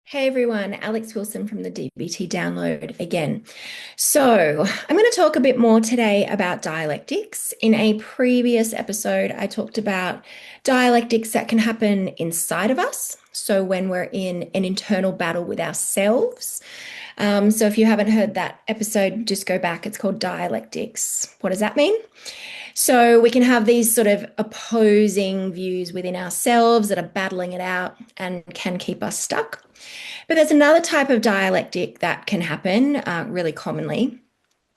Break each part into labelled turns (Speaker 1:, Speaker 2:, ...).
Speaker 1: Hey everyone, Alex Wilson from the DBT Download again. So, I'm going to talk a bit more today about dialectics. In a previous episode, I talked about dialectics that can happen inside of us. So, when we're in an internal battle with ourselves. So, if you haven't heard that episode, just go back. It's called Dialectics. What does that mean? So we can have these sort of opposing views within ourselves that are battling it out and can keep us stuck. But there's another type of dialectic that can happen really commonly,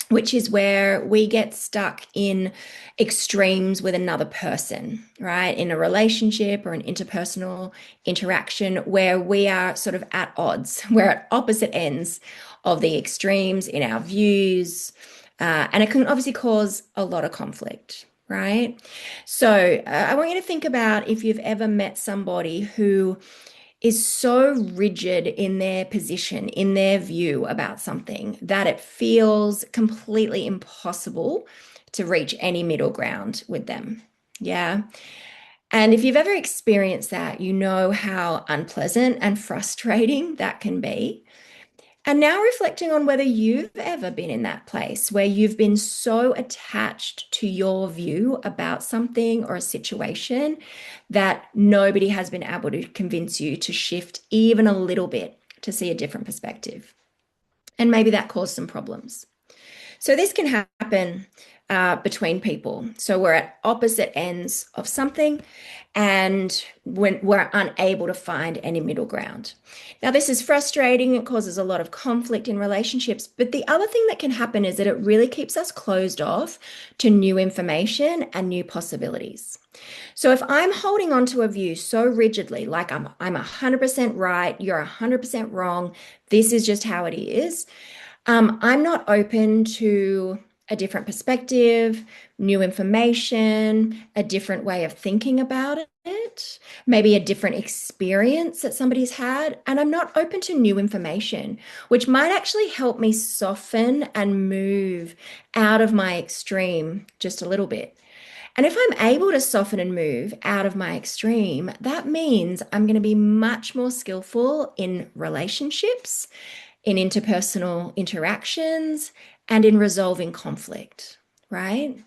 Speaker 1: which is where we get stuck in extremes with another person, right? In a relationship or an interpersonal interaction where we are sort of at odds. We're at opposite ends of the extremes in our views. And it can obviously cause a lot of conflict, right? So I want you to think about if you've ever met somebody who is so rigid in their position, in their view about something, that it feels completely impossible to reach any middle ground with them. Yeah. And if you've ever experienced that, you know how unpleasant and frustrating that can be. And now reflecting on whether you've ever been in that place where you've been so attached to your view about something or a situation that nobody has been able to convince you to shift even a little bit to see a different perspective. And maybe that caused some problems. So this can happen between people. So we're at opposite ends of something and when we're unable to find any middle ground. Now, this is frustrating. It causes a lot of conflict in relationships. But the other thing that can happen is that it really keeps us closed off to new information and new possibilities. So if I'm holding on to a view so rigidly, like I'm 100% right, you're 100% wrong, this is just how it is, I'm not open to a different perspective, new information, a different way of thinking about it, maybe a different experience that somebody's had. And I'm not open to new information, which might actually help me soften and move out of my extreme just a little bit. And if I'm able to soften and move out of my extreme, that means I'm going to be much more skillful in relationships, in interpersonal interactions, and in resolving conflict, right?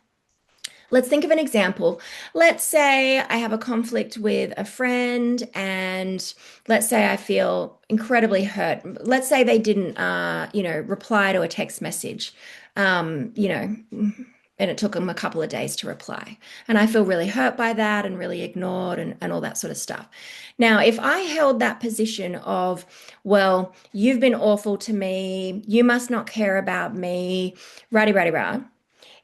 Speaker 1: Let's think of an example. Let's say I have a conflict with a friend, and let's say I feel incredibly hurt. Let's say they didn't, reply to a text message, um, you know, and it took them a couple of days to reply. And I feel really hurt by that and really ignored and all that sort of stuff. Now, if I held that position of, well, you've been awful to me, you must not care about me, righty, righty, rah.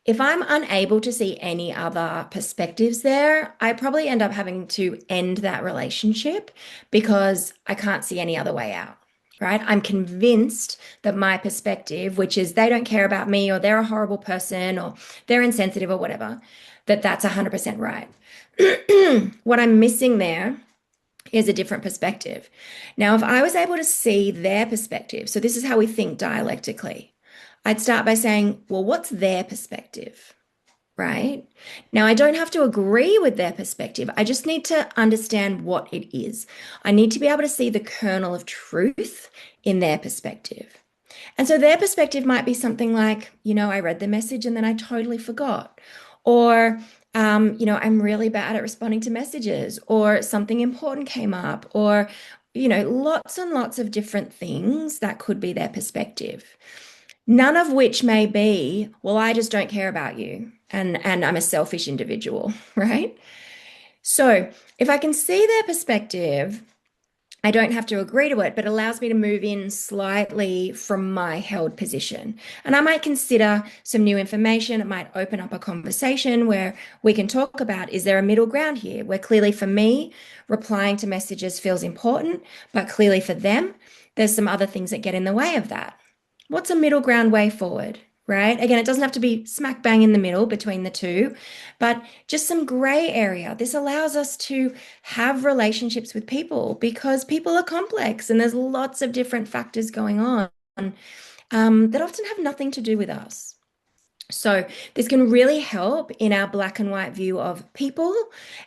Speaker 1: If I'm unable to see any other perspectives there, I probably end up having to end that relationship because I can't see any other way out, right? I'm convinced that my perspective, which is they don't care about me or they're a horrible person or they're insensitive or whatever, that that's 100% right. What I'm missing there is a different perspective. Now, if I was able to see their perspective, so this is how we think dialectically. I'd start by saying, well, what's their perspective? Right? Now, I don't have to agree with their perspective. I just need to understand what it is. I need to be able to see the kernel of truth in their perspective. And so their perspective might be something like, I read the message and then I totally forgot. Or, I'm really bad at responding to messages, or something important came up, or, lots and lots of different things that could be their perspective. None of which may be, well, I just don't care about you and I'm a selfish individual, right? So if I can see their perspective, I don't have to agree to it, but it allows me to move in slightly from my held position. And I might consider some new information. It might open up a conversation where we can talk about, is there a middle ground here? Where clearly for me, replying to messages feels important, but clearly for them, there's some other things that get in the way of that. What's a middle ground way forward, right? Again, it doesn't have to be smack bang in the middle between the two, but just some gray area. This allows us to have relationships with people because people are complex and there's lots of different factors going on that often have nothing to do with us. So, this can really help in our black and white view of people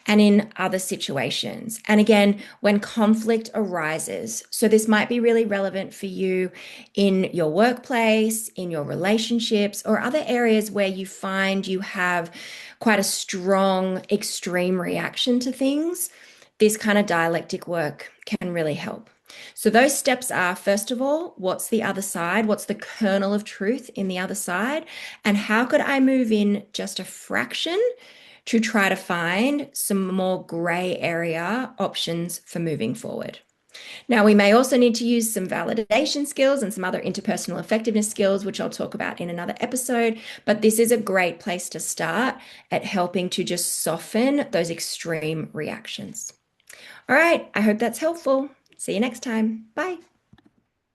Speaker 1: and in other situations. And again, when conflict arises, so this might be really relevant for you in your workplace, in your relationships, or other areas where you find you have quite a strong, extreme reaction to things. This kind of dialectic work can really help. So those steps are, first of all, what's the other side? What's the kernel of truth in the other side? And how could I move in just a fraction to try to find some more gray area options for moving forward? Now, we may also need to use some validation skills and some other interpersonal effectiveness skills, which I'll talk about in another episode. But this is a great place to start at helping to just soften those extreme reactions. All right, I hope that's helpful. See you next time. Bye.